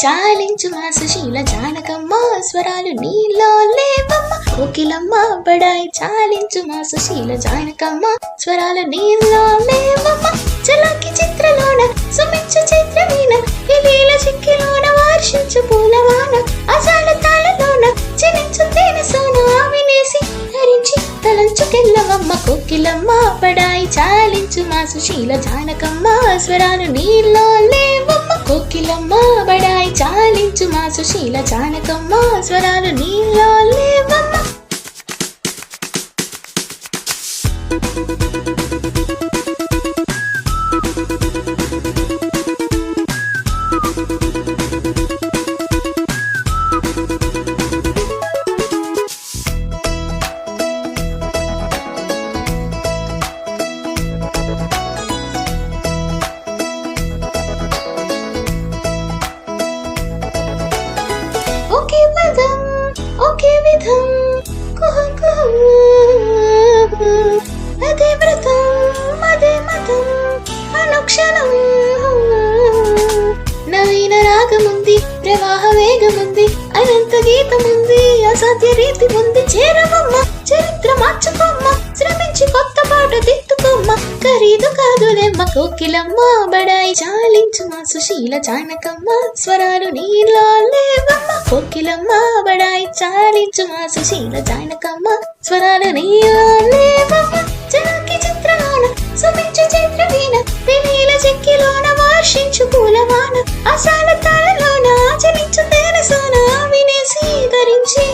చాలించు మా సుశీల జానకమ్మ స్వరాలు నీలో లేవమ్మ కోకిలమ్మ బడాయి చాలించు మా సుశీల జానకమ్మ స్వరాలు నీలో లేవమ్మ చలాకి చిత్రలోన సుమించు చిత్రమీన విలీల చిక్కిలోన వర్షించు పూలవాన అజాల తాళలోన చెలించు తేనె సోన ఆవినేసి ధరించి తలంచుకెళ్ళవమ్మ కోకిలమ్మ బడాయి చాలించు మా సుశీల జానకమ్మ స్వరాలు నీలో లేవమ్మ కోకిలమ్మ బడాయి చాలించు మా సుశీల జానకమ్మ స్వరాలు నీలో లేవమ్మ. ఒకే పదం ఒకే విధం కుహం కుహం అదే వ్రతం అదే మతం అనుక్షణం నవీన రాగముంది ప్రవాహ వేగముంది అనంత గీతముంది అసాధ్య రీతి ఉంది చేరవమ్మ చరిత్ర మార్చుకోమ్మ శ్రమించి కొత్త పాట దిద్దుకోమ్మ ఖరీదు కాదులేమ్మ కోకిలమ్మ బడాయి చాలించు మా సుశీల జానకమ్మ స్వరాలు నీలో లేవమ్మ కోకిలమ్మ బడాయి చాలించు మా సుశీల జానకమ్మ స్వరాలు నీలో లేవమ్మ చలాకి చిత్రలోన సుమించు చిత్రవీణ పెళ్లిల చెక్కిలోన వర్షించు పూలవాన అసాల తాళలోన చలించు తేనె సోన వినేసి ధరించి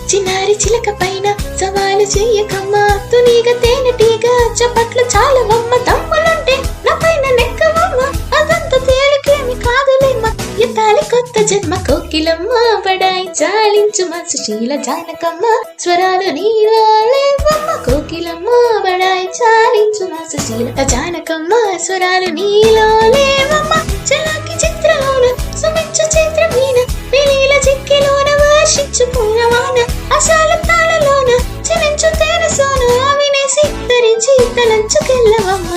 చిన్నారి చిలక పైన సవాలు చెయ్యకమ్మా తునిగా తేనెటీగా చప్పట్లు చాలవమ్మ తమ్ములుంటే నా పైన నెక్కవమ్మ అదంత తేలికేమి కాదులేమ్మ ఎత్తాలి కొత్త జన్మ కోకిలమ్మ బడాయి చాలించు మా సుశీల జానకమ్మ స్వరాలు నీలో లేవమ్మ కోకిలమ్మ బడాయి చాలించు మా సుశీల జానకమ్మ స్వరాలు నీలో లేవమ్మ చలాకి చిత్రలోన సుమించు చిత్రమీన పెళ్లిల చిక్కిలోన వర్షించు పూలవాన అసాల తాళలోన చెలించు తేనె సోన వినేసి ధరించి తలంచుకెళ్ళవమ్మ.